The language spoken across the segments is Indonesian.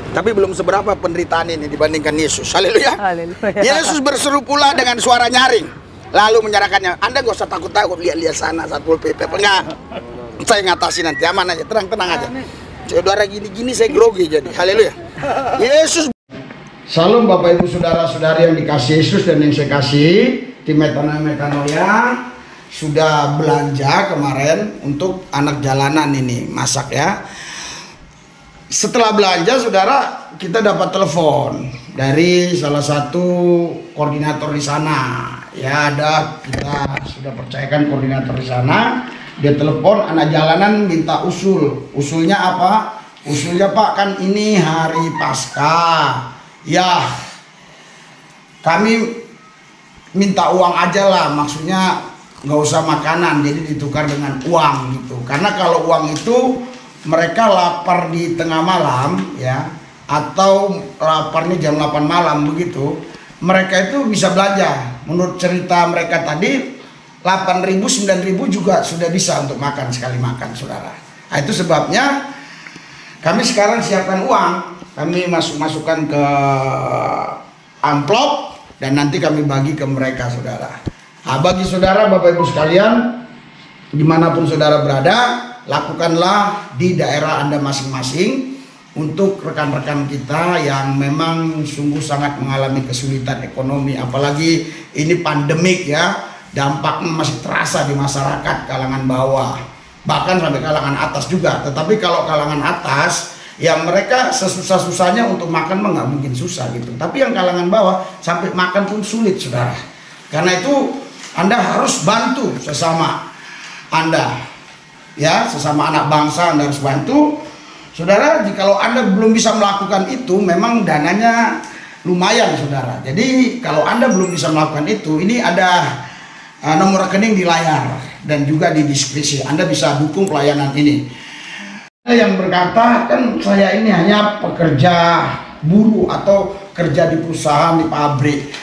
Tapi belum seberapa penderitaan ini dibandingkan Yesus. Haleluya. Haleluya. Yesus berseru pula dengan suara nyaring, lalu menyerahkannya. Anda gak usah takut-takut lihat-lihat sana Satpol PP. Enggak, saya ngatasi nanti, aman aja, tenang aja. Saudara, gini-gini saya grogi jadi. Haleluya. Yesus. Salam Bapak Ibu Saudara-saudari yang dikasih Yesus dan yang saya kasih. Tim Metanoia sudah belanja kemarin untuk anak jalanan ini masak ya. Setelah belanja, saudara, kita dapat telepon dari salah satu koordinator di sana. Ya, kita sudah percayakan koordinator di sana. Dia telepon anak jalanan minta usul. Usulnya apa? Usulnya, Pak, kan ini hari Paskah. Ya, kami minta uang aja lah. Maksudnya nggak usah makanan, jadi ditukar dengan uang gitu. Karena kalau uang itu mereka lapar di tengah malam ya, atau laparnya jam 8 malam begitu, mereka itu bisa belanja. Menurut cerita mereka tadi 8.000 9.000 juga sudah bisa untuk makan sekali makan, saudara. Nah, itu sebabnya kami sekarang siapkan uang, kami masukkan ke amplop dan nanti kami bagi ke mereka, saudara. Nah, bagi saudara Bapak Ibu sekalian, dimanapun saudara berada, lakukanlah di daerah Anda masing-masing. Untuk rekan-rekan kita yang memang sungguh sangat mengalami kesulitan ekonomi, apalagi ini pandemik ya, dampaknya masih terasa di masyarakat kalangan bawah, bahkan sampai kalangan atas juga. Tetapi kalau kalangan atas, ya mereka sesusah-susahnya untuk makan mah nggak mungkin susah gitu. Tapi yang kalangan bawah sampai makan pun sulit, saudara. Karena itu Anda harus bantu sesama Anda. Ya, sesama anak bangsa Anda harus bantu. Saudara, jikalau Anda belum bisa melakukan itu, memang dananya lumayan, saudara. Jadi kalau Anda belum bisa melakukan itu, ini ada nomor rekening di layar dan juga di deskripsi. Anda bisa dukung pelayanan ini. Yang berkata, kan saya ini hanya pekerja buruh atau kerja di perusahaan, di pabrik.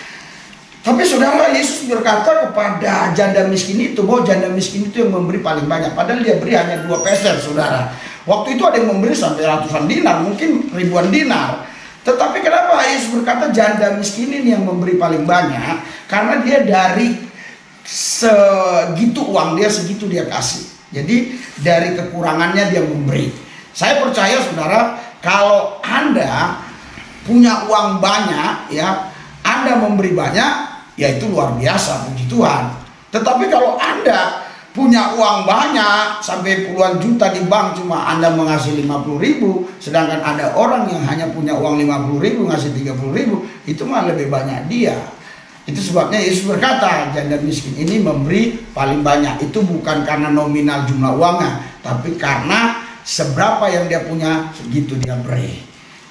Tapi saudara, Yesus berkata kepada janda miskin itu bahwa janda miskin itu yang memberi paling banyak. Padahal dia beri hanya 2 peser, saudara. Waktu itu ada yang memberi sampai ratusan dinar, mungkin ribuan dinar. Tetapi kenapa Yesus berkata janda miskin ini yang memberi paling banyak? Karena dia dari segitu uang dia, segitu dia kasih. Jadi dari kekurangannya dia memberi. Saya percaya saudara, kalau Anda punya uang banyak ya, Anda memberi banyak, ya itu luar biasa, puji Tuhan. Tetapi kalau Anda punya uang banyak sampai puluhan juta di bank, cuma Anda mengasih 50.000, sedangkan ada orang yang hanya punya uang 50.000 ngasih 30.000, itu mah lebih banyak dia. Itu sebabnya Yesus berkata janda miskin ini memberi paling banyak. Itu bukan karena nominal jumlah uangnya, tapi karena seberapa yang dia punya, segitu dia beri.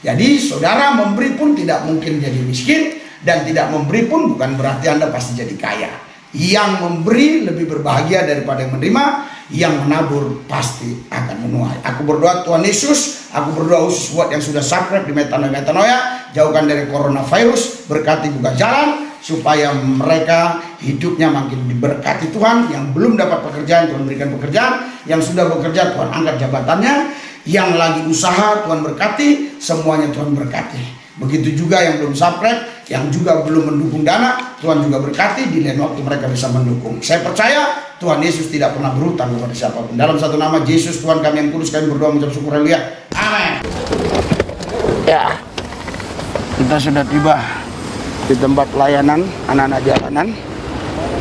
Jadi saudara, memberi pun tidak mungkin jadi miskin, dan tidak memberi pun bukan berarti Anda pasti jadi kaya. Yang memberi lebih berbahagia daripada yang menerima. Yang menabur pasti akan menuai. Aku berdoa Tuhan Yesus, aku berdoa khusus buat yang sudah subscribe di Metanoia, jauhkan dari coronavirus, berkati buka jalan supaya mereka hidupnya makin diberkati Tuhan. Yang belum dapat pekerjaan, Tuhan berikan pekerjaan. Yang sudah bekerja, Tuhan angkat jabatannya. Yang lagi usaha, Tuhan berkati. Semuanya Tuhan berkati. Begitu juga yang belum subscribe, yang juga belum mendukung dana, Tuhan juga berkati. Di lain waktu mereka bisa mendukung. Saya percaya Tuhan Yesus tidak pernah berhutang kepada siapapun. Dalam satu nama Yesus Tuhan kami yang kudus, kami berdoa mengucap syukur, haleluya, amin. Ya, kita sudah tiba di tempat pelayanan anak-anak jalanan.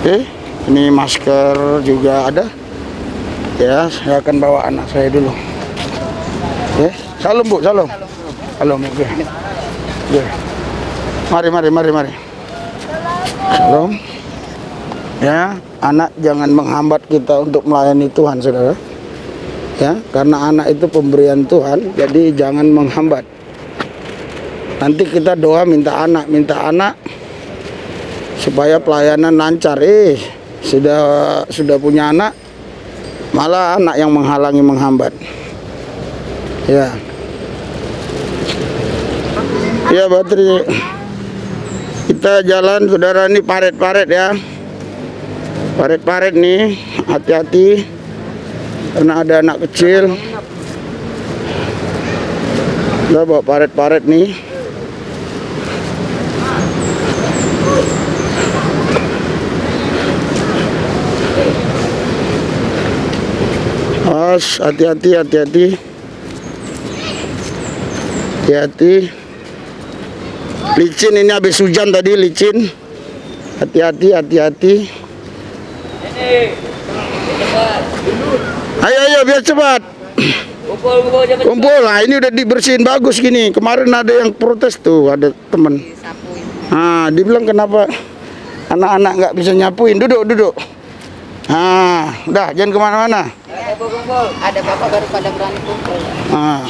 Oke, ini masker juga ada. Ya, saya akan bawa anak saya dulu. Oke, salam Bu, salam. Salam. Oke. Ya. Mari. Salam. Ya, anak jangan menghambat kita untuk melayani Tuhan, saudara. Ya, karena anak itu pemberian Tuhan, jadi jangan menghambat. Nanti kita doa minta anak supaya pelayanan lancar. Sudah punya anak, malah anak yang menghalangi, menghambat. Ya. Ya, baterai. Kita jalan, saudara, ini paret-paret ya. Paret-paret nih, hati-hati karena ada anak kecil. Udah bawa paret-paret nih. As, hati-hati, hati-hati. Hati-hati. Licin ini habis hujan tadi, licin. Hati-hati, hati-hati. Ayo, ayo, biar cepat. Kumpul, nah ini udah dibersihin bagus gini. Kemarin ada yang protes tuh, ada temen. Nah, dibilang kenapa anak-anak nggak bisa nyapuin. Duduk, duduk. Nah, udah, jangan kemana-mana. Ada bapak baru pada berani kumpul. Nah.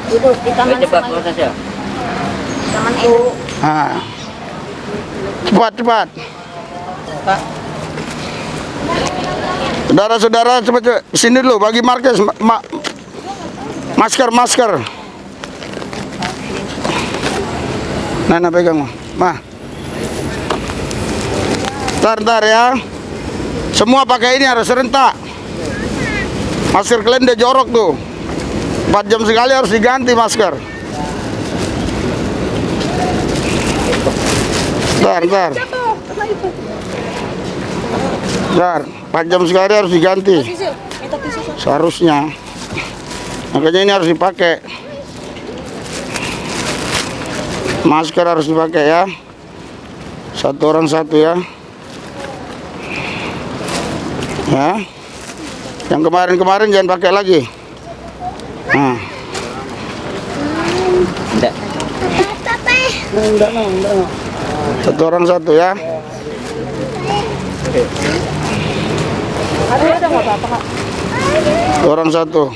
Duduk di taman cepat prosesnya. Taman ibu. Nah. Cepat, cepat. Pak. Saudara-saudara, cepat, cepat. Sini dulu, bagi Markes. Masker, masker. Nana pegang, mah. Ntar ya. Semua pakai ini harus serentak. Masker kalian udah jorok tuh. 4 jam sekali harus diganti masker. Ntar. 4 jam sekali harus diganti. Seharusnya. Makanya ini harus dipakai. Masker harus dipakai ya. Satu orang satu ya. Ya. Yang kemarin-kemarin jangan pakai lagi. Nah. Enggak. Satu orang satu ya. Satu orang satu.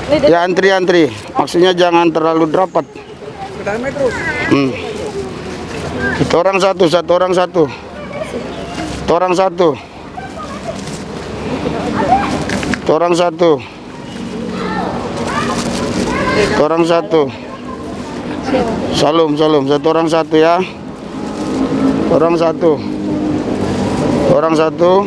Ya antri-antri. Maksudnya jangan terlalu rapat. Satu orang satu, satu orang satu. Satu orang satu. Satu orang satu. Satu orang satu. Salam. Satu orang satu ya. Orang satu. Orang satu.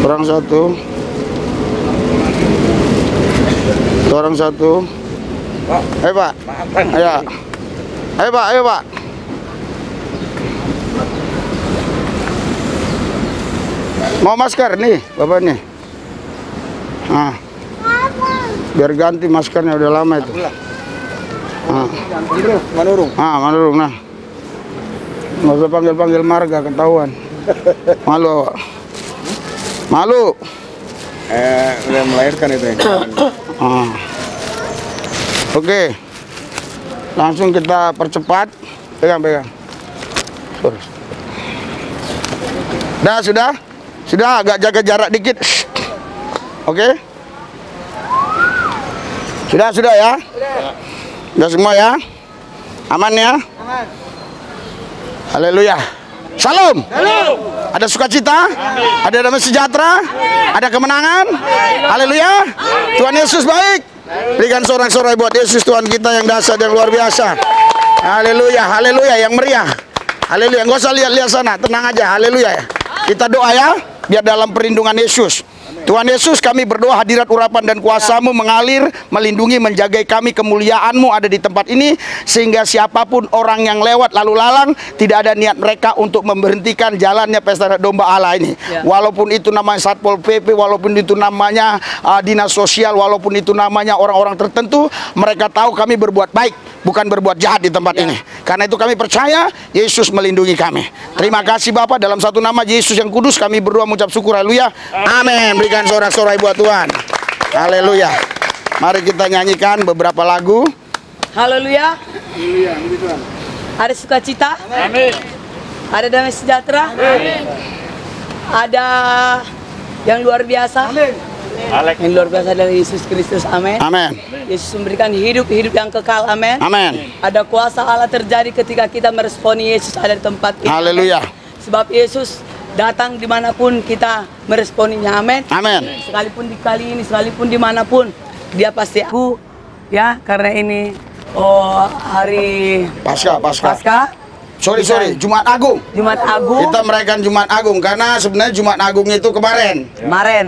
Orang satu. Orang satu. Ayo Pak. Ayo. Ayo Pak, ayo Pak. Mau masker nih, Bapak nih. Nah. Biar ganti maskernya, udah lama itu. Manurung nah. Nggak usah panggil-panggil marga, ketahuan. Malu. Malu. Udah melahirkan itu ya. Oke. Langsung kita percepat. Pegang. Sudah agak jaga jarak dikit. Oke. Sudah ya. Sudah semua ya. Aman ya. Aman. Haleluya. Salam. Ada sukacita, ada damai sejahtera, ada kemenangan. Haleluya. Tuhan Yesus baik. Berikan sorak-sorai buat Yesus Tuhan kita yang dahsyat dan luar biasa. Haleluya, haleluya, yang meriah. Haleluya, nggak usah lihat-lihat sana, tenang aja. Haleluya. Kita doa ya, biar dalam perlindungan Yesus. Tuhan Yesus, kami berdoa hadirat urapan dan kuasa-Mu mengalir, melindungi, menjagai kami, kemuliaan-Mu ada di tempat ini, sehingga siapapun orang yang lewat lalu lalang, tidak ada niat mereka untuk memberhentikan jalannya pesta domba Allah ini. Walaupun itu namanya Satpol PP, walaupun itu namanya dinas sosial, walaupun itu namanya orang-orang tertentu, mereka tahu kami berbuat baik, bukan berbuat jahat di tempat ini. Karena itu kami percaya Yesus melindungi kami. Terima kasih Bapak, dalam satu nama Yesus yang kudus kami berdoa mengucap syukur. Haleluya. Amin. Berikan sorak-sorai buat Tuhan. Haleluya. Mari kita nyanyikan beberapa lagu. Haleluya. Ada sukacita. Amin. Ada damai sejahtera. Amin. Ada yang luar biasa. Amin. Yang luar biasa adalah Yesus Kristus. Amin. Amin. Yesus memberikan hidup yang kekal. Amin. Amin. Ada kuasa Allah terjadi ketika kita meresponi Yesus ada di tempat ini. Haleluya. Sebab Yesus datang dimanapun kita meresponinya. Amin. Amin. Sekalipun di kali ini, sekalipun dimanapun, dia pasti aku ya, karena ini hari Pasca. Sorry, Jumat Agung. Jumat Agung. Kita merayakan Jumat Agung karena sebenarnya Jumat Agung itu kemarin.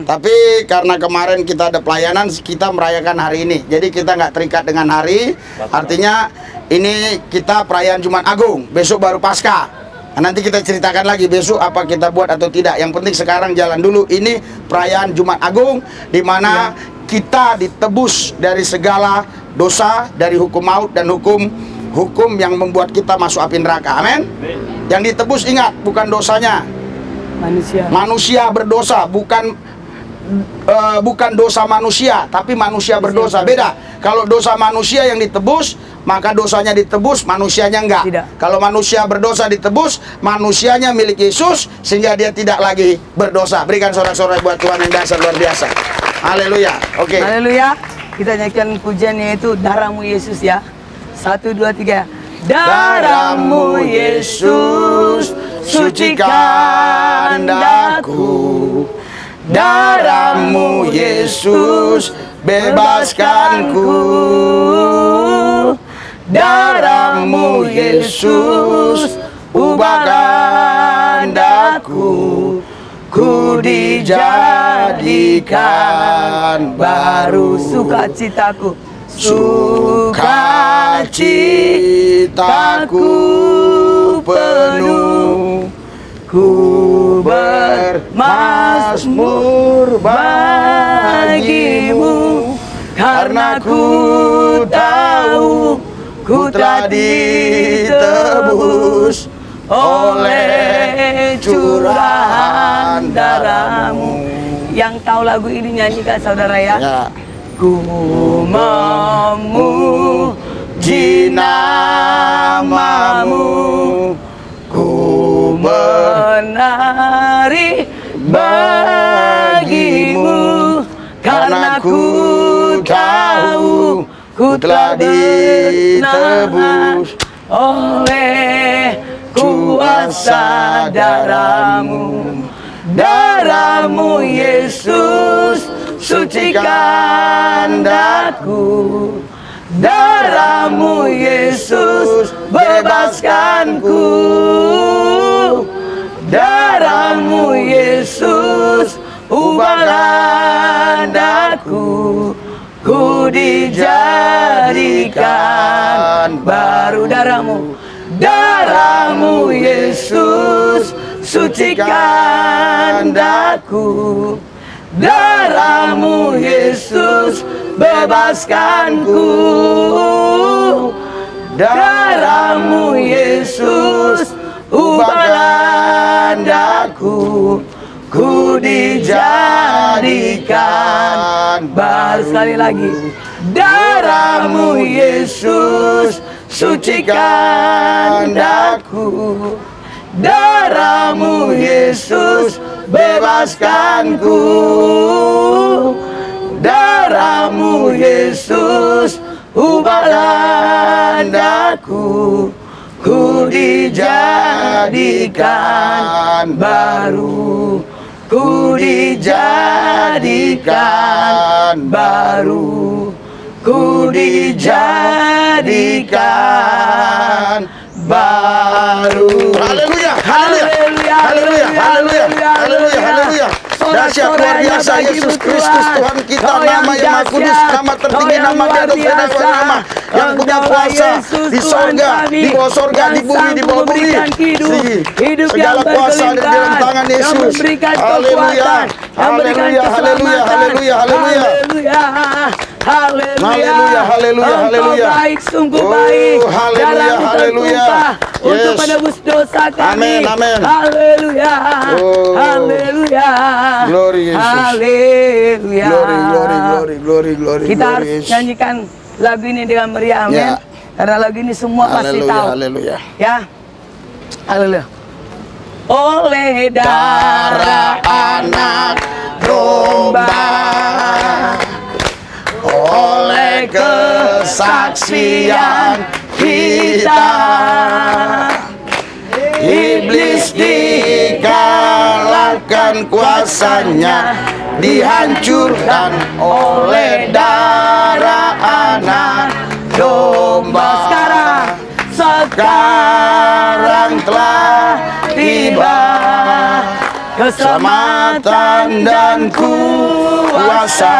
Tapi karena kemarin kita ada pelayanan, kita merayakan hari ini. Jadi kita nggak terikat dengan hari. Artinya ini kita perayaan Jumat Agung. Besok baru Paskah. Nah, nanti kita ceritakan lagi besok apa kita buat atau tidak. Yang penting sekarang jalan dulu. Ini perayaan Jumat Agung di mana kita ditebus dari segala dosa, dari hukum maut dan hukum yang membuat kita masuk api neraka. Amin. Yang ditebus, ingat, bukan dosanya manusia berdosa, bukan dosa manusia, tapi manusia berdosa. Beda. Kalau dosa manusia yang ditebus, maka dosanya ditebus, manusianya enggak. Kalau manusia berdosa ditebus, manusianya milik Yesus, sehingga dia tidak lagi berdosa. Berikan sorak-sorai buat Tuhan yang dasar luar biasa. Haleluya. Oke. Haleluya. Kita nyanyikan pujiannya itu darahmu Yesus ya. 1, 2, 3. Darahmu Yesus sucikan daku. Darahmu Yesus bebaskanku. Darahmu Yesus ubahkan daku. Ku dijadikan baru. Sukacitaku, sukacitaku penuh. Ku bermazmur bagimu, karena ku tahu ku telah ditebus oleh curahan darahmu. Yang tahu lagu ini nyanyikan saudara ya. Ku memuji namamu, ku menari bagimu, karena ku tahu ku telah ditebus oleh kuasa darahmu. Darahmu Yesus sucikan daku. Darahmu Yesus bebaskanku. Darahmu Yesus ubahkan daku. Ku dijadikan baru. Darahmu Yesus sucikan daku. Darahmu Yesus bebaskanku. Darahmu Yesus ubahkan daku. Ku dijadikan baru. Sekali lagi. Darahmu Yesus sucikan daku. Darahmu Yesus bebaskanku. Darahmu Yesus ubahkan daku. Ku dijadikan baru. Ku dijadikan baru. Ku dijadikan baru. Haleluya, haleluya, haleluya, haleluya, haleluya, haleluya. Dahsyat luar biasa Yesus Kristus Tuhan kita, nama yang Maha Kudus, nama tertinggi, nama di atas segala nama, yang punya kuasa di sorga, di bawah sorga, di bumi, di bawah bumi. Segala kuasa ada di dalam tangan Yesus. Haleluya, haleluya, haleluya, haleluya, haleluya. Haleluya, haleluya, haleluya. Baik, sungguh baik. Haleluya, haleluya. Untuk penebus dosa kami. Amin, amin. Haleluya, haleluya. Glory Yesus. Haleluya. Glory, glory, glory, glory, glory. Kita harus nyanyikan lagu ini dengan meriah, amin. Ya. Karena lagu ini semua pasti tahu. Haleluya. Ya. Haleluya. Oleh darah anak domba, oleh kesaksian kita, iblis dikalahkan, kuasanya dihancurkan oleh darah anak domba. Sekarang telah tiba, keselamatan dan kuasa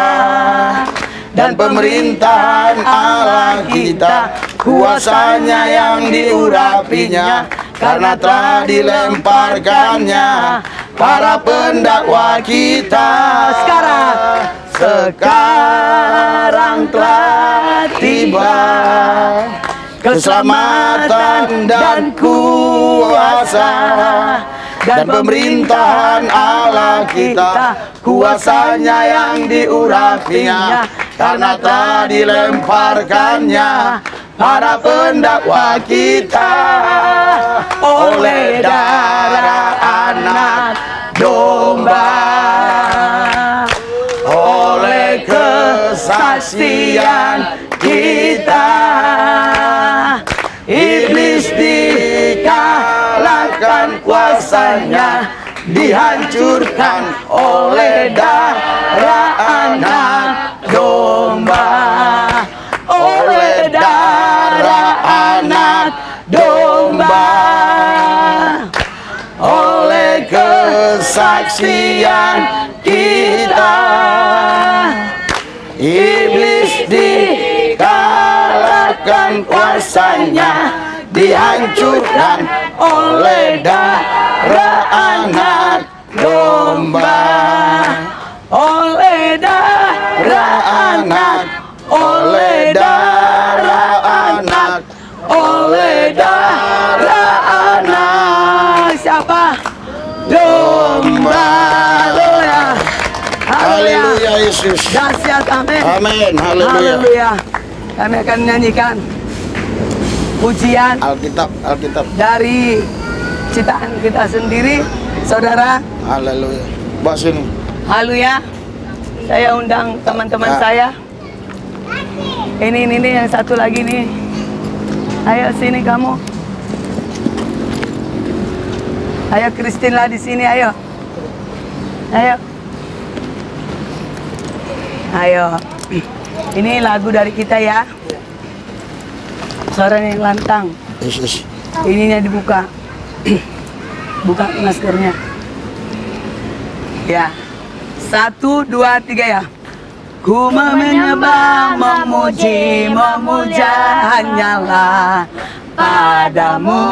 dan pemerintahan Allah kita, kuasanya yang diurapinya, karena telah dilemparkannya para pendakwa kita. Sekarang telah tiba, keselamatan dan kuasa dan pemerintahan Allah kita, kuasanya yang diurapinya, karena telah dilemparkannya para pendakwa kita. Oleh darah anak domba, oleh kesaksian kita, iblis dikalahkan, kuasanya dihancurkan oleh darah anak domba. Oleh darah anak domba, oleh kesaksian kita, iblis dikalahkan, kuasanya dihancurkan oleh darah anak domba. Oleh darah anak, oleh darah anak, oleh darah anak. Siapa? Domba. Haleluya. Haleluya Yesus. Dahsyat, amin. Amin. Haleluya. Haleluya. Kami akan menyanyikan pujian Alkitab dari ciptaan kita sendiri, saudara. Haleluya. Bawa sini. Haleluya. Saya undang teman-teman saya. Ini yang satu lagi nih. Ayo sini kamu. Ayo Christine lah di sini, ayo. Ayo. Ayo. Ini lagu dari kita ya. Suaranya yang lantang. Yesus. Ininya dibuka. Buka maskernya. Ya. 1, 2, 3 ya. Ku menyembah, memuji, memuja hanyalah padamu.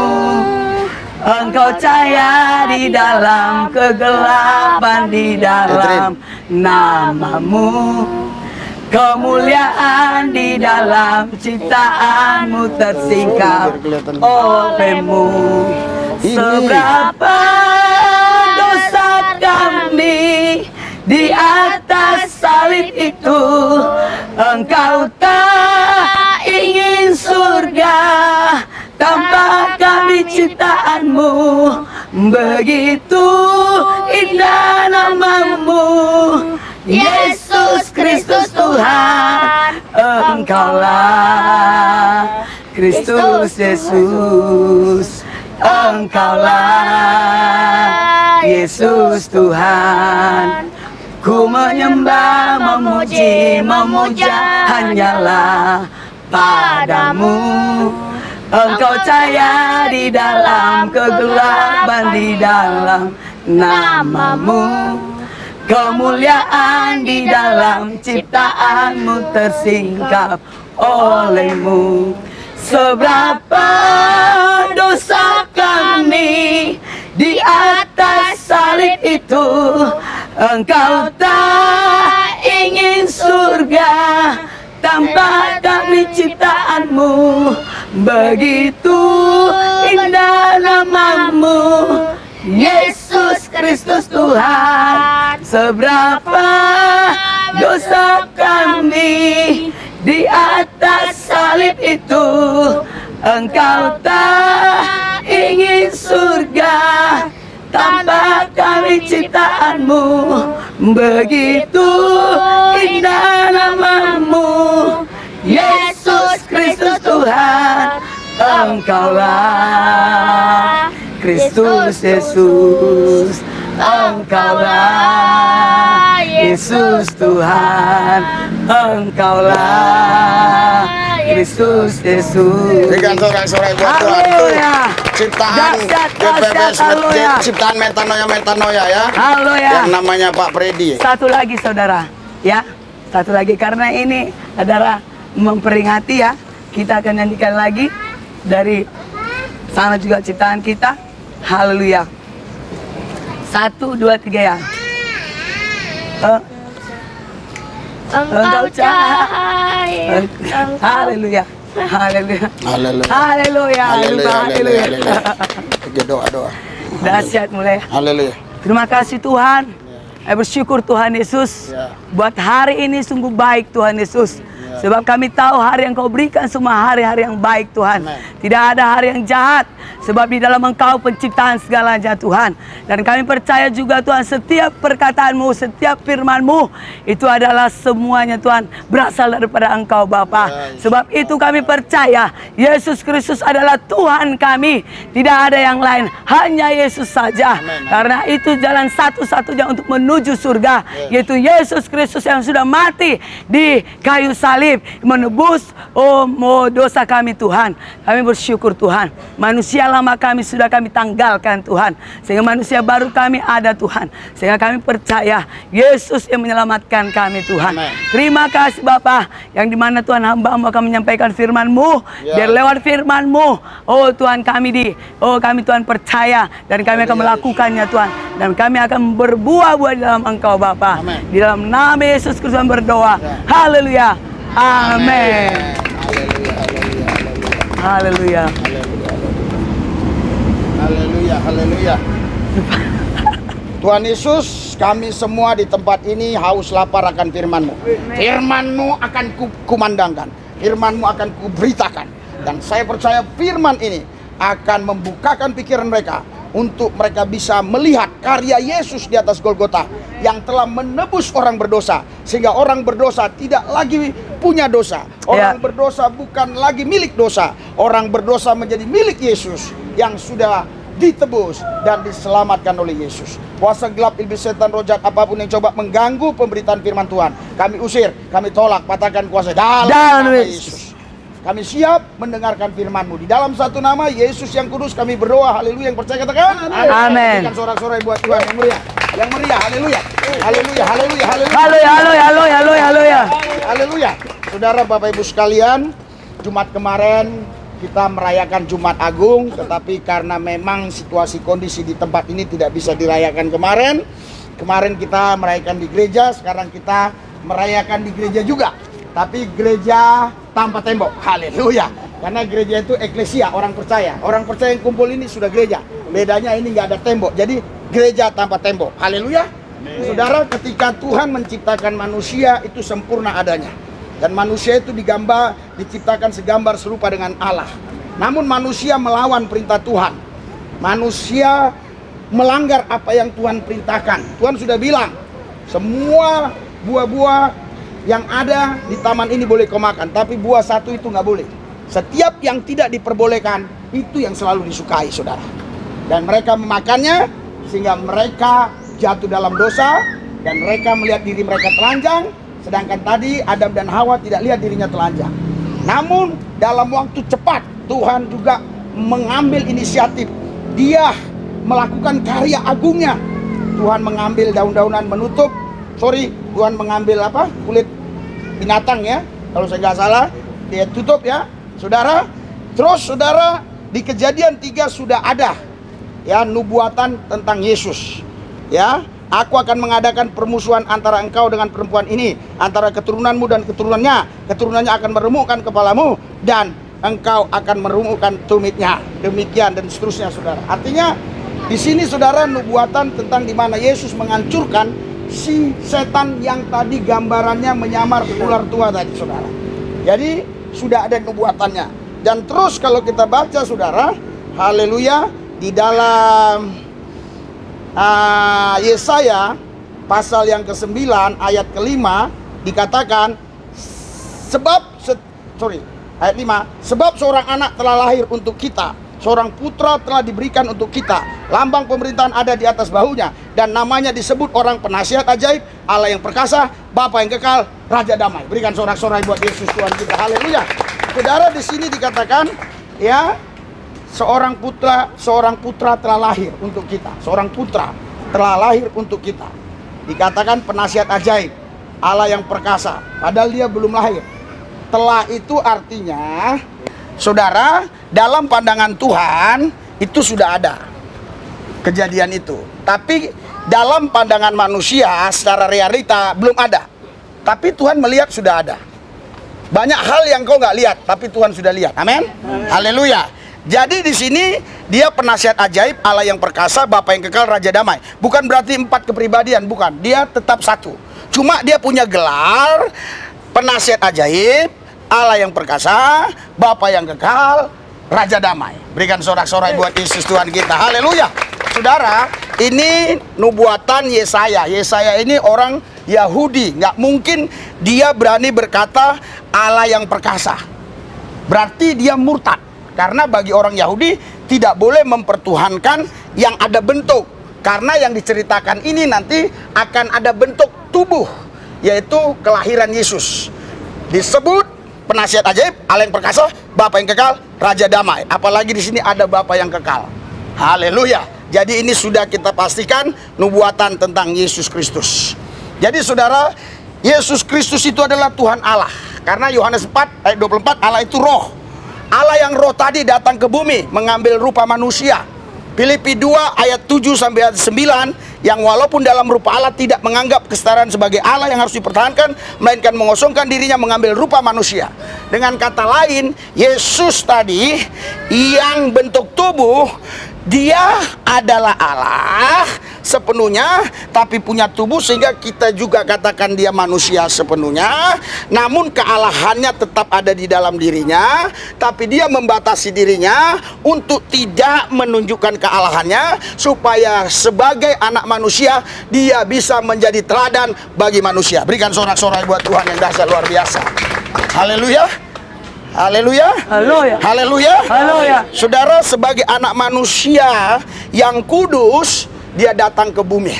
Engkau cahaya di dalam kegelapan, di dalam namamu. Kemuliaan di dalam ciptaanmu tersingkap olehmu. Seberapa dosa kami di atas salib itu, engkau tak ingin surga tanpa kami ciptaanmu. Begitu indah namamu, Yesus Kristus Tuhan. Engkaulah Kristus Yesus, Engkaulah Yesus Tuhan. Ku menyembah, memuji, memuja hanyalah padamu. Engkau cahaya di dalam kegelapan, di dalam namamu. Kemuliaan di dalam ciptaanmu tersingkap olehmu. Seberapa dosa kami di atas salib itu, engkau tak ingin surga tanpa kami ciptaanmu. Begitu indah namamu, Yesus Kristus Tuhan. Seberapa dosa kami di atas salib itu, engkau tak ingin surga tanpa kami ciptaanmu. Begitu indah namamu, Yesus Kristus Tuhan. Engkaulah Kristus Yesus, Engkaulah Yesus Tuhan. Engkaulah Kristus Yesus. Berikan sorak-sorai buat Tuhan. Haleluya. Ciptaan Dahsyat, GPBS, dahsyat, haleluya. ciptaan metanoia ya. Haleluya. Yang namanya Pak Freddy. Satu lagi saudara, ya. Satu lagi karena ini saudara memperingati ya. Kita akan nyanyikan lagi dari sana juga ciptaan kita. Haleluya. 1, 2, 3 ya. Engkau cahaya. Haleluya. Haleluya. Haleluya. Haleluya. Haleluya. Haleluya. Doa. Dahsyat mulai. Haleluya. Terima kasih Tuhan. Saya bersyukur Tuhan Yesus. Ya. Buat hari ini sungguh baik Tuhan Yesus. Sebab kami tahu hari yang kau berikan semua hari-hari yang baik Tuhan. Amen. Tidak ada hari yang jahat. Sebab di dalam Engkau penciptaan segalanya Tuhan. Dan kami percaya juga Tuhan setiap perkataanmu, setiap firman-Mu itu adalah semuanya Tuhan berasal daripada Engkau Bapa. Sebab itu kami percaya Yesus Kristus adalah Tuhan kami. Tidak ada yang lain, hanya Yesus saja. Karena itu jalan satu-satunya untuk menuju surga, yaitu Yesus Kristus yang sudah mati di kayu salib menebus dosa kami Tuhan. Kami bersyukur Tuhan. Manusia lama kami sudah kami tanggalkan Tuhan, sehingga manusia baru kami ada Tuhan. Sehingga kami percaya Yesus yang menyelamatkan kami Tuhan. Amen. Terima kasih Bapa, yang dimana Tuhan hamba-Mu akan menyampaikan firman-Mu. Biar lewat firman-Mu, oh Tuhan kami Tuhan percaya, dan kami akan melakukannya Tuhan. Dan kami akan berbuah-buah di dalam Engkau Bapa. Amen. Di dalam nama Yesus Kristus berdoa. Haleluya. Amin. Haleluya. Haleluya. Tuhan Yesus, kami semua di tempat ini haus lapar akan firman-Mu. Firman-Mu akan kumandangkan, firman-Mu akan kuberitakan. Dan saya percaya firman ini akan membukakan pikiran mereka untuk mereka bisa melihat karya Yesus di atas Golgota yang telah menebus orang berdosa, sehingga orang berdosa tidak lagi punya dosa. Orang berdosa bukan lagi milik dosa. Orang berdosa menjadi milik Yesus yang sudah ditebus dan diselamatkan oleh Yesus. Kuasa gelap, iblis, setan, roh jahat, apapun yang coba mengganggu pemberitaan firman Tuhan, kami usir, kami tolak, patahkan kuasa dalam nama Yesus. Kami siap mendengarkan firman-Mu. Di dalam satu nama Yesus yang kudus kami berdoa. Haleluya. Yang percaya katakan Amin. Berikan sorak-sorai buat Tuhan yang meriah. Yang meriah. Haleluya. Haleluya. Haleluya. Haleluya. Haleluya. Saudara Bapak Ibu sekalian, Jumat kemarin kita merayakan Jumat Agung, tetapi karena memang situasi kondisi di tempat ini tidak bisa dirayakan kemarin. Kemarin kita merayakan di gereja, sekarang kita merayakan di gereja juga. Tapi gereja tanpa tembok. Haleluya. Karena gereja itu eklesia, orang percaya. Orang percaya yang kumpul ini sudah gereja. Bedanya ini nggak ada tembok. Jadi gereja tanpa tembok. Haleluya. Saudara, ketika Tuhan menciptakan manusia itu sempurna adanya. Dan manusia itu diciptakan segambar serupa dengan Allah. Namun manusia melawan perintah Tuhan. Manusia melanggar apa yang Tuhan perintahkan. Tuhan sudah bilang, semua buah-buah yang ada di taman ini boleh kau makan, tapi buah satu itu nggak boleh. Setiap yang tidak diperbolehkan itu yang selalu disukai, saudara. Dan mereka memakannya sehingga mereka jatuh dalam dosa dan mereka melihat diri mereka telanjang. Sedangkan tadi Adam dan Hawa tidak lihat dirinya telanjang. Namun dalam waktu cepat Tuhan juga mengambil inisiatif. Dia melakukan karya agungnya. Tuhan mengambil daun-daunan menutup. Tuhan mengambil kulit binatang ya, kalau saya nggak salah, dia tutup ya, saudara. Terus saudara, di Kejadian 3 sudah ada ya nubuatan tentang Yesus. Ya, aku akan mengadakan permusuhan antara engkau dengan perempuan ini, antara keturunanmu dan keturunannya. Keturunannya akan meremukkan kepalamu dan engkau akan meremukkan tumitnya. Demikian dan seterusnya, saudara. Artinya di sini saudara nubuatan tentang di mana Yesus menghancurkan si setan yang tadi gambarannya menyamar ular tua tadi, saudara. Jadi sudah ada nubuatannya. Dan terus kalau kita baca, saudara, haleluya, di dalam Yesaya pasal yang ke-9 ayat ke-5 dikatakan ayat 5, sebab seorang anak telah lahir untuk kita, seorang putra telah diberikan untuk kita, lambang pemerintahan ada di atas bahunya, dan namanya disebut orang penasihat ajaib, Allah yang perkasa, Bapa yang kekal, Raja damai. Berikan sorak-sorai buat Yesus Tuhan kita. Haleluya. Saudara, di sini dikatakan ya, seorang putra telah lahir untuk kita. Seorang putra telah lahir untuk kita. Dikatakan penasihat ajaib, Allah yang perkasa, padahal dia belum lahir. Telah itu artinya, saudara, dalam pandangan Tuhan itu sudah ada kejadian itu. Tapi dalam pandangan manusia secara realita belum ada. Tapi Tuhan melihat sudah ada. Banyak hal yang kau nggak lihat, tapi Tuhan sudah lihat. Amin. Haleluya. Jadi di sini dia penasihat ajaib, Allah yang perkasa, Bapa yang kekal, Raja damai. Bukan berarti 4 kepribadian, bukan. Dia tetap satu. Cuma dia punya gelar penasihat ajaib, Allah yang perkasa, Bapa yang kekal, Raja damai. Berikan sorak-sorai buat Yesus Tuhan kita. Haleluya. Saudara, ini nubuatan Yesaya. Yesaya ini orang Yahudi. Nggak mungkin dia berani berkata Allah yang perkasa. Berarti dia murtad. Karena bagi orang Yahudi tidak boleh mempertuhankan yang ada bentuk. Karena yang diceritakan ini nanti akan ada bentuk tubuh, yaitu kelahiran Yesus. Disebut penasihat ajaib, Allah yang perkasa, Bapa yang kekal, Raja damai. Apalagi di sini ada Bapa yang kekal. Haleluya. Jadi ini sudah kita pastikan nubuatan tentang Yesus Kristus. Jadi saudara, Yesus Kristus itu adalah Tuhan Allah. Karena Yohanes 4 ayat 24, Allah itu roh. Allah yang roh tadi datang ke bumi mengambil rupa manusia. Filipi 2 ayat 7 sampai ayat 9, yang walaupun dalam rupa Allah tidak menganggap kesetaraan sebagai Allah yang harus dipertahankan, melainkan mengosongkan dirinya mengambil rupa manusia. Dengan kata lain, Yesus tadi yang bentuk tubuh, dia adalah Allah sepenuhnya, tapi punya tubuh, sehingga kita juga katakan dia manusia sepenuhnya. Namun kealahannya tetap ada di dalam dirinya, tapi dia membatasi dirinya untuk tidak menunjukkan kealahannya, supaya sebagai anak manusia dia bisa menjadi teladan bagi manusia. Berikan sorak-sorai buat Tuhan yang dahsyat luar biasa. Haleluya. Haleluya. Haleluya. Haleluya. Haleluya. Saudara, sebagai anak manusia yang kudus, dia datang ke bumi.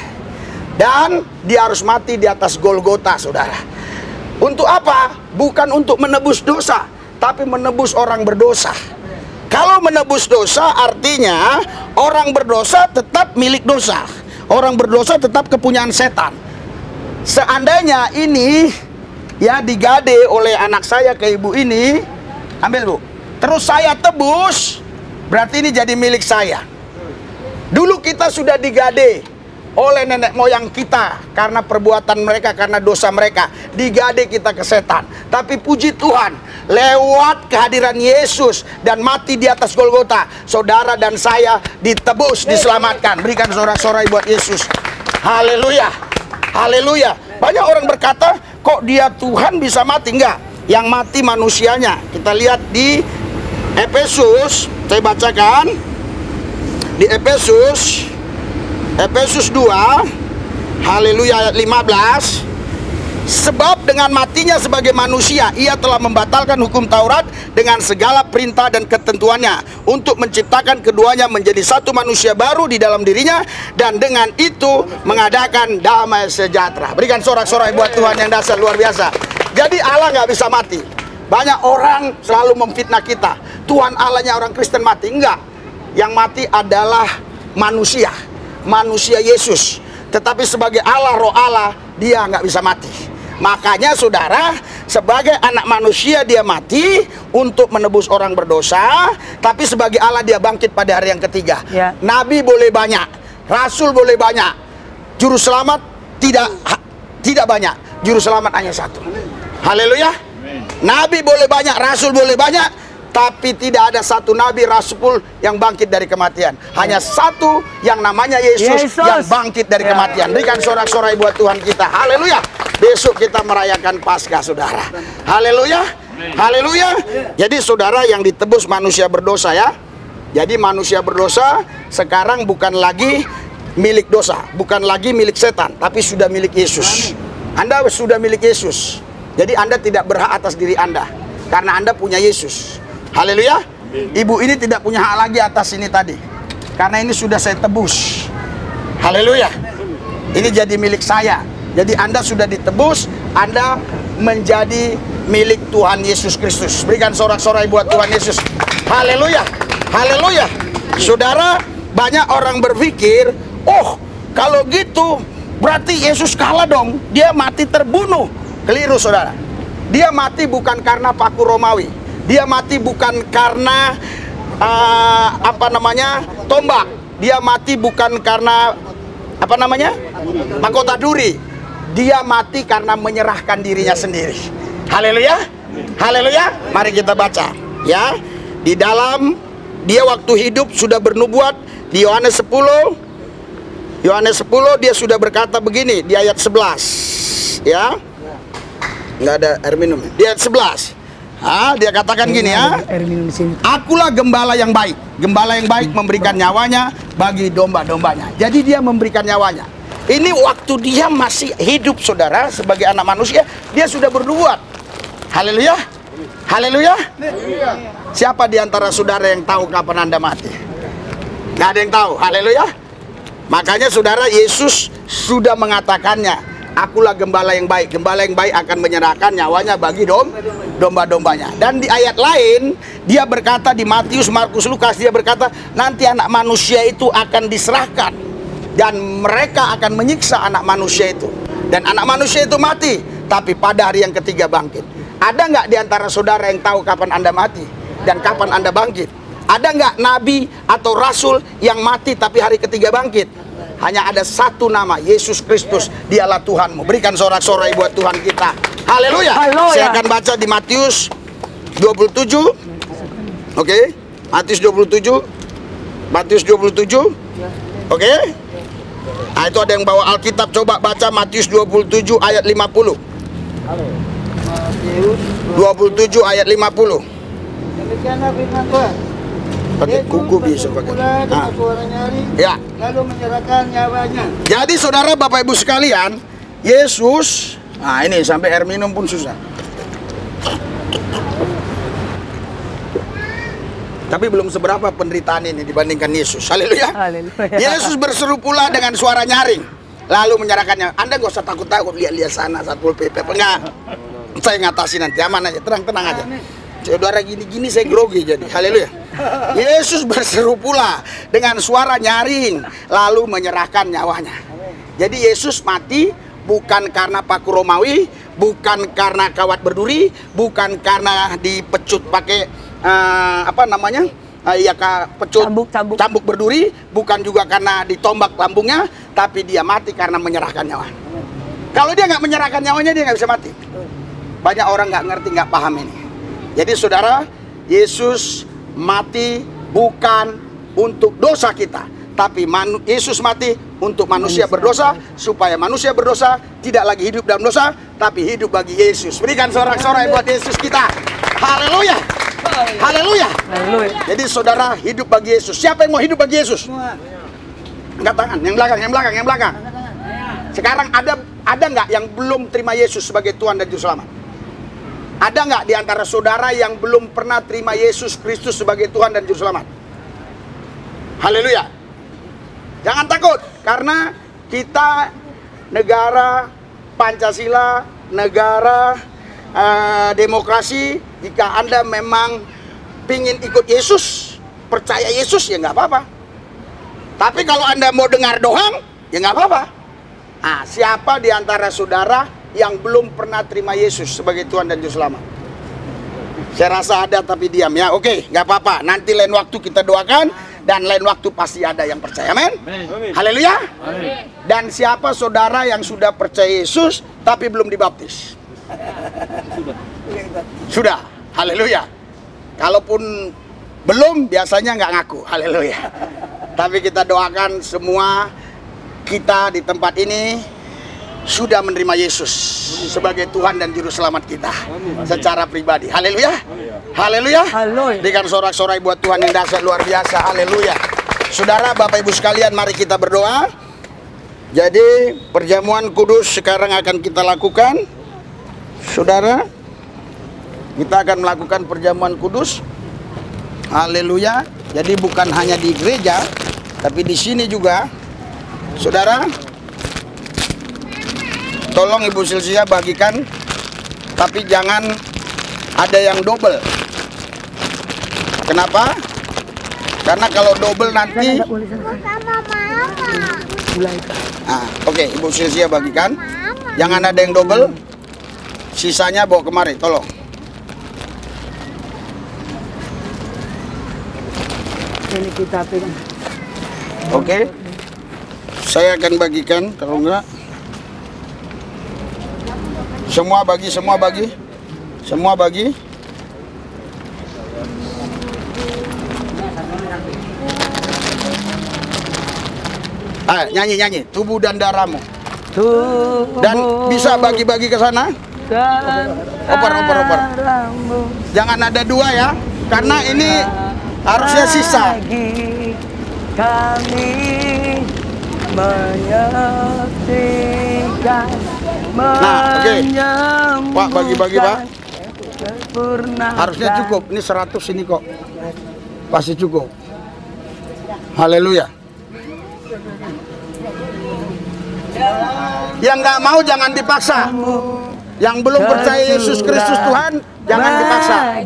Dan dia harus mati di atas Golgota, saudara. Untuk apa? Bukan untuk menebus dosa, tapi menebus orang berdosa. Kalau menebus dosa artinya orang berdosa tetap milik dosa. Orang berdosa tetap kepunyaan setan. Seandainya ini ya digade oleh anak saya ke ibu ini, ambil bu, terus saya tebus, berarti ini jadi milik saya. Dulu kita sudah digade oleh nenek moyang kita karena perbuatan mereka, karena dosa mereka. Digade kita ke setan. Tapi puji Tuhan, lewat kehadiran Yesus dan mati di atas Golgota, saudara dan saya ditebus, diselamatkan. Berikan sorak-sorai buat Yesus. Haleluya. Haleluya. Banyak orang berkata, kok dia Tuhan bisa mati? Enggak. Yang mati manusianya. Kita lihat di Efesus, saya bacakan. Di Efesus 2, haleluya, ayat 15. Sebab dengan matinya sebagai manusia, ia telah membatalkan hukum Taurat dengan segala perintah dan ketentuannya, untuk menciptakan keduanya menjadi satu manusia baru di dalam dirinya, dan dengan itu mengadakan damai sejahtera. Berikan sorak-sorai buat Tuhan yang dahsyat luar biasa. Jadi Allah nggak bisa mati. Banyak orang selalu memfitnah kita, Tuhan Allahnya orang Kristen mati. Enggak. Yang mati adalah manusia, manusia Yesus. Tetapi sebagai Allah, roh Allah, dia nggak bisa mati. Makanya saudara, sebagai anak manusia dia mati untuk menebus orang berdosa, tapi sebagai Allah dia bangkit pada hari yang ketiga. Ya. Nabi boleh banyak, rasul boleh banyak, juru selamat tidak banyak, juru selamat hanya satu. Haleluya. Nabi boleh banyak, rasul boleh banyak, tapi tidak ada satu nabi rasul yang bangkit dari kematian. Hanya satu yang namanya Yesus yang bangkit dari kematian. Berikan sorak-sorai buat Tuhan kita. Haleluya. Besok kita merayakan Paskah, saudara. Haleluya. Haleluya. Jadi saudara, yang ditebus manusia berdosa ya. Jadi manusia berdosa sekarang bukan lagi milik dosa, bukan lagi milik setan, tapi sudah milik Yesus. Anda sudah milik Yesus. Jadi Anda tidak berhak atas diri Anda, karena Anda punya Yesus. Haleluya. Ibu ini tidak punya hak lagi atas ini tadi, karena ini sudah saya tebus. Haleluya. Ini jadi milik saya. Jadi Anda sudah ditebus, Anda menjadi milik Tuhan Yesus Kristus. Berikan sorak-sorai buat Tuhan Yesus. Haleluya, haleluya. Saudara, banyak orang berpikir, oh kalau gitu berarti Yesus kalah dong, dia mati terbunuh. Keliru saudara. Dia mati bukan karena paku Romawi. Dia mati bukan karena tombak. Dia mati bukan karena mahkota duri. Dia mati karena menyerahkan dirinya sendiri. Haleluya, haleluya. Mari kita baca ya. Di dalam dia waktu hidup sudah bernubuat di Yohanes 10 dia sudah berkata begini di ayat 11 ya. Nggak ada air minum di ayat 11. Dia katakan gini ya, akulah gembala yang baik. Gembala yang baik memberikan nyawanya bagi domba-dombanya. Jadi dia memberikan nyawanya. Ini waktu dia masih hidup saudara, sebagai anak manusia, dia sudah bernubuat. Haleluya, haleluya. Siapa di antara saudara yang tahu kapan Anda mati? Nggak ada yang tahu. Haleluya. Makanya saudara, Yesus sudah mengatakannya, akulah gembala yang baik. Gembala yang baik akan menyerahkan nyawanya bagi domba-dombanya. Dan di ayat lain dia berkata, di Matius, Markus, Lukas, dia berkata nanti anak manusia itu akan diserahkan dan mereka akan menyiksa anak manusia itu, dan anak manusia itu mati, tapi pada hari yang ketiga bangkit. Ada nggak di antara saudara yang tahu kapan Anda mati dan kapan Anda bangkit? Ada nggak nabi atau rasul yang mati tapi hari ketiga bangkit? Hanya ada satu nama, Yesus Kristus, dialah Tuhanmu. Berikan sorak-sorai buat Tuhan kita. Haleluya. Saya akan baca di Matius 27. Oke, Matius 27. Matius 27. Oke. Nah, itu ada yang bawa Alkitab, coba baca Matius 27 ayat 50. 27 ayat 50. Pakai kuku bisa pakai. Ya. Lalu menyerahkan nyawanya. Jadi saudara, Bapak Ibu sekalian, Yesus, nah ini sampai air minum pun susah. Tapi belum seberapa penderitaan ini dibandingkan Yesus. Haleluya. Yesus berseru pula dengan suara nyaring, lalu menyerahkannya. Anda gak usah takut-takut, lihat-lihat sana Satpol PP. Enggak, saya ngatasi nanti, aman aja, tenang-tenang aja. Saudara, gini-gini saya grogi jadi. Haleluya. Yesus berseru pula dengan suara nyaring, lalu menyerahkan nyawanya. Jadi Yesus mati bukan karena paku Romawi, bukan karena kawat berduri, bukan karena dipecut pakai pecut cambuk berduri, bukan juga karena ditombak lambungnya, tapi dia mati karena menyerahkan nyawa. Kalau dia nggak menyerahkan nyawanya, dia nggak bisa mati. Banyak orang nggak ngerti, nggak paham ini. Jadi saudara, Yesus mati bukan untuk dosa kita, tapi Yesus mati untuk manusia berdosa, supaya manusia berdosa tidak lagi hidup dalam dosa, tapi hidup bagi Yesus. Berikan sorak-sorai buat Yesus kita. Haleluya, haleluya. Jadi saudara, hidup bagi Yesus. Siapa yang mau hidup bagi Yesus? Angkat tangan. Yang belakang, yang belakang, yang belakang. Sekarang ada nggak yang belum terima Yesus sebagai Tuhan dan Juru Selamat? Ada nggak di antara saudara yang belum pernah terima Yesus Kristus sebagai Tuhan dan Juru Selamat? Haleluya. Jangan takut, karena kita negara Pancasila, negara demokrasi. Jika Anda memang pingin ikut Yesus, percaya Yesus, ya nggak apa-apa. Tapi kalau Anda mau dengar doang, ya nggak apa-apa. Nah, siapa di antara saudara yang belum pernah terima Yesus sebagai Tuhan dan Juru Selamat? Saya rasa ada tapi diam ya. Oke, nggak apa-apa. Nanti lain waktu kita doakan, dan lain waktu pasti ada yang percaya. Amin. Haleluya. Dan siapa saudara yang sudah percaya Yesus tapi belum dibaptis? Sudah. Haleluya. Kalaupun belum, biasanya nggak ngaku. Haleluya. Tapi kita doakan semua kita di tempat ini sudah menerima Yesus sebagai Tuhan dan Juru Selamat kita secara pribadi. Haleluya. Haleluya. Berikan sorak-sorai buat Tuhan yang dahsyat luar biasa. Haleluya. Saudara, Bapak Ibu sekalian, mari kita berdoa. Jadi perjamuan kudus sekarang akan kita lakukan. Saudara, kita akan melakukan perjamuan kudus. Haleluya. Jadi bukan hanya di gereja, tapi di sini juga. Saudara, tolong Ibu Silsia bagikan, tapi jangan ada yang double. Kenapa? Karena kalau double nanti. Oke, Ibu Silsia bagikan. Jangan ada yang double. Sisanya bawa kemari, tolong. Ini kita pegang. Oke. Saya akan bagikan, kalau enggak. Semua bagi. Semua bagi. Nyanyi. Tubuh dan darahmu. Dan bisa bagi-bagi ke sana. Oper. Jangan ada dua ya, karena ini harusnya sisa. Kami menyaksikan. Nah, oke. Pak, bagi-bagi, Pak. Harusnya cukup. Ini 100 ini kok. Pasti cukup. Haleluya. Yang nggak mau jangan dipaksa. Yang belum percaya Yesus Kristus Tuhan, jangan dipaksa.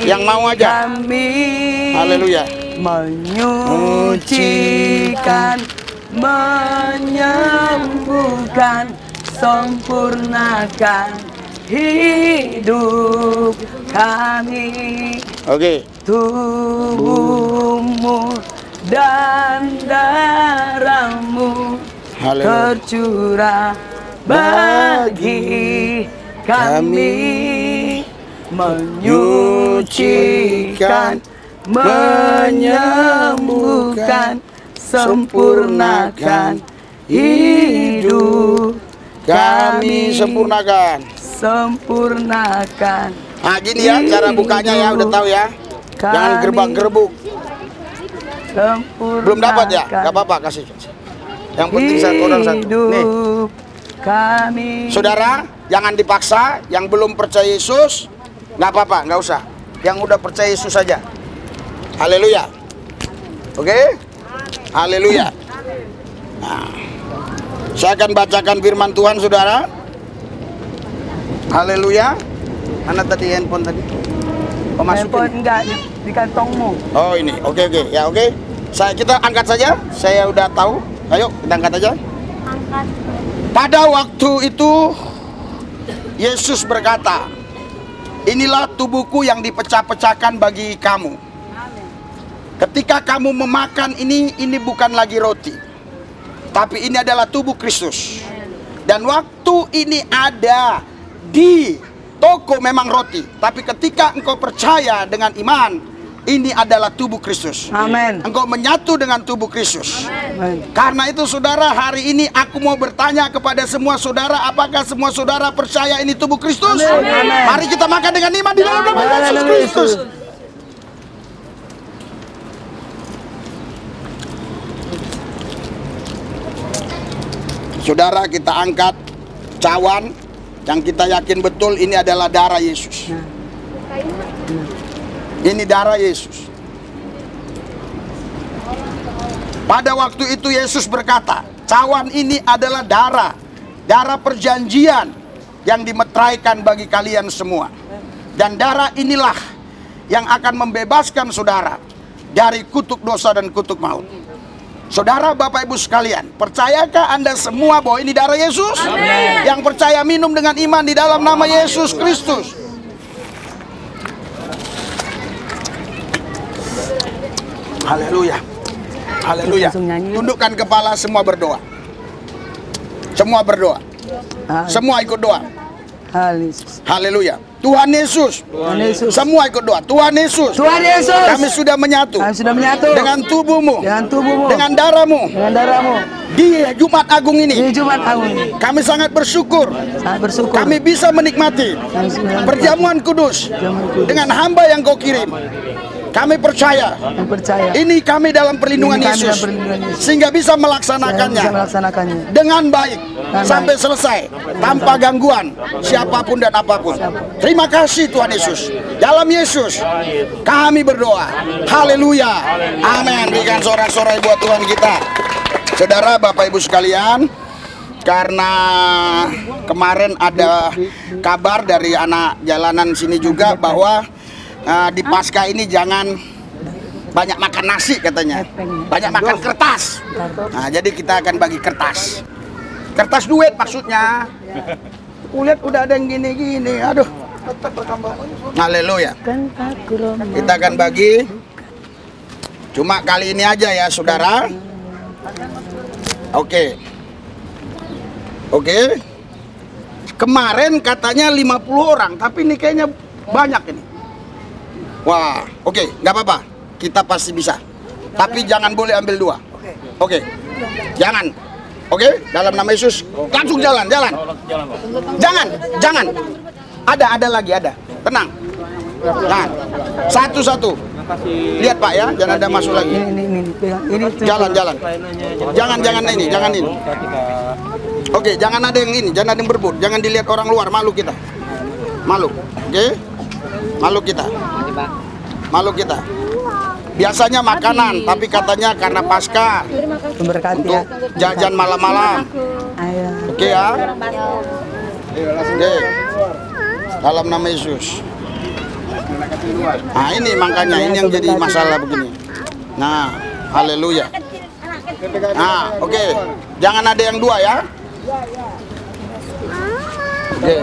Yang mau aja. Haleluya. Menyucikan, menyembuhkan, sempurnakan hidup kami. Oke. Tubuhmu dan darahmu tercurah bagi kami, menyucikan, menyembuhkan, sempurnakan hidup kami. Sempurnakan. Nah gini ya cara bukanya ya, udah tahu ya. Jangan gerbak-gerbuk. Belum dapat ya? Gak apa-apa, kasih. Yang penting satu orang satu. Nih. Saudara, jangan dipaksa. Yang belum percaya Yesus, nggak apa-apa, nggak usah. Yang udah percaya Yesus saja. Haleluya. Oke? Haleluya. Nah, saya akan bacakan firman Tuhan, saudara. Haleluya. Mana tadi handphone tadi? Handphone enggak di kantongmu. Oh ini, oke. Ya oke. Kita angkat saja. Saya udah tahu. Ayo kita angkat aja. Angkat. Pada waktu itu Yesus berkata, inilah tubuhku yang dipecah-pecahkan bagi kamu. Ketika kamu memakan ini bukan lagi roti, tapi ini adalah tubuh Kristus. Dan waktu ini ada di toko memang roti, tapi ketika engkau percaya dengan iman, ini adalah tubuh Kristus. Amin. Engkau menyatu dengan tubuh Kristus. Amin. Karena itu saudara, hari ini aku mau bertanya kepada semua saudara, apakah semua saudara percaya ini tubuh Kristus? Amin. Mari kita makan dengan iman di dalam nama Yesus Kristus. Saudara, kita angkat cawan yang kita yakin betul ini adalah darah Yesus. Ini darah Yesus. Pada waktu itu Yesus berkata, cawan ini adalah darah perjanjian yang dimeteraikan bagi kalian semua. Dan darah inilah yang akan membebaskan saudara dari kutuk dosa dan kutuk maut. Saudara, Bapak Ibu sekalian, percayakah Anda semua bahwa ini darah Yesus? Amin. Yang percaya minum dengan iman di dalam nama Yesus Kristus. Haleluya. Haleluya. Tundukkan kepala, semua berdoa. Semua berdoa. Semua ikut doa. Haleluya. Tuhan Yesus. Semua ikut doa. Tuhan Yesus. Kami sudah menyatu. Dengan tubuhmu. Dengan darahmu. Di Jumat Agung ini. Kami sangat bersyukur. Kami bisa menikmati perjamuan kudus dengan hamba yang kau kirim. Kami percaya ini kami dalam perlindungan Yesus, sehingga bisa melaksanakannya dengan baik sampai selesai tanpa gangguan siapapun dan apapun. Terima kasih Tuhan Yesus. Dalam Yesus kami berdoa. Haleluya. Amin. Berikan sorak-sorai buat Tuhan kita. Saudara, Bapak Ibu sekalian, karena kemarin ada kabar dari anak jalanan sini juga bahwa di Paskah ini jangan banyak makan nasi katanya, banyak makan kertas. Nah, jadi kita akan bagi kertas. Kertas duit maksudnya. Kulihat udah ada yang gini-gini, aduh. Haleluya. Kita akan bagi. Cuma kali ini aja ya, saudara. Oke. Kemarin katanya 50 orang, tapi ini kayaknya banyak ini. Wah, oke, nggak apa-apa. Kita pasti bisa. Tapi jangan boleh ambil 2. Oke. Jangan. Oke, dalam nama Yesus langsung jalan. Jangan. Ada lagi. Tenang. Jangan. Satu-satu. Lihat Pak ya, jangan ada masuk lagi. Ini jalan. Jangan ini. Oke, jangan ada yang ini, jangan ada yang berebut, jangan dilihat orang luar, malu kita. Malu. Oke? Malu kita. Biasanya makanan, tapi katanya karena Paskah untuk jajan malam-malam. Oke ya? Oke. Dalam nama Yesus. Nah ini makanya, ini yang jadi masalah begini. Nah, haleluya. Nah, oke. Jangan ada yang 2 ya. Oke.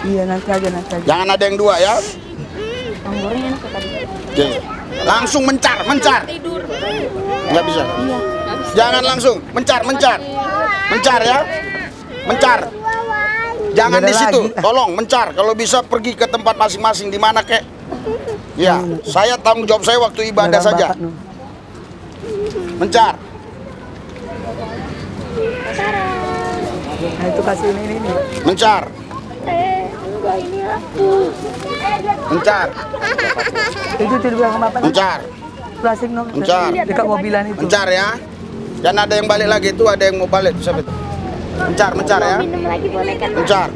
Iya, nanti aja. Jangan ada yang 2 ya. Oke. Langsung mencar. Nggak bisa. Jangan langsung mencar ya. Mencar. Jangan di situ. Tolong mencar. Kalau bisa pergi ke tempat masing-masing di mana kek. Ya, saya tanggung jawab saya waktu ibadah saja. Mencar. Nah, itu kasih ini. Mencar. Mencar. Itu di belakang Bapak. Mencar. Plastik Mencar. dekat mobilan itu. Mencar ya. Jangan ada yang balik lagi, itu ada yang mau balik. Siapa itu? Mencar ya. Mencar.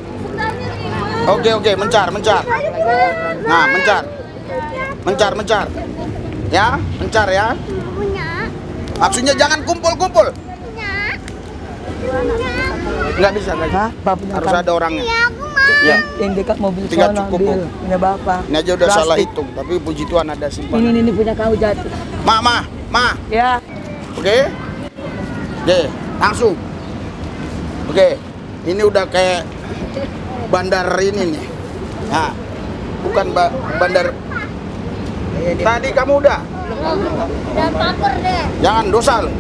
Oke, mencar. Nah, mencar. Ya, mencar ya. Maksudnya jangan kumpul-kumpul. Nggak bisa. Harus ada orangnya. Ya. Yang dekat mobil Tinggal cukup. Punya Bapak. Ini aja udah salah hitung, tapi puji Tuhan ada simpanan. Ini punya kau jatuh. Ma. Ya. Oke, langsung. Oke, ini udah kayak bandar ini nih. Nah, bukan bandar. Tadi kamu udah. Dan paper deh. Jangan dosa loh.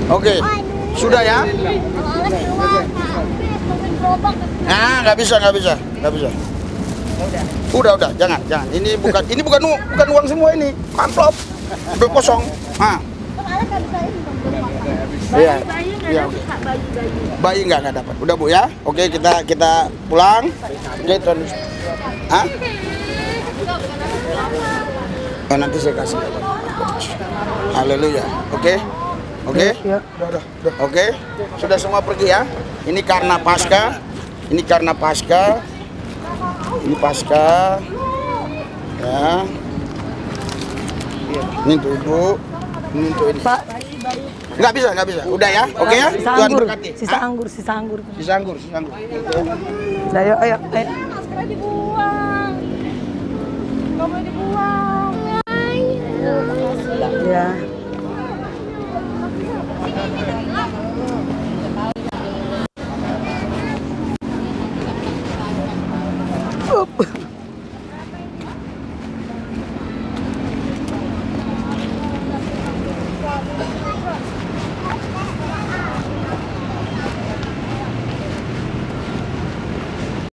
Oke, sudah ya? Nah, nggak bisa. Udah, jangan. Ini bukan uang semua ini, amplop, udah kosong. Nah. Iya. Oke. Bayi nggak dapat. Udah Bu ya. Oke, kita pulang. Oke, terus. Nanti saya kasih. Haleluya. Oke. Udah. Oke. Sudah semua pergi ya. Ini karena Paskah. Ini Paskah. Ya. Ini untuk Ibu. Ini untuk ini. Pak. Nggak bisa. Udah ya. Oke ya. Tuhan berkati. Sisa anggur. Sisa anggur. Ayo. Dibuang. Kamu dibuang. Ya. Up.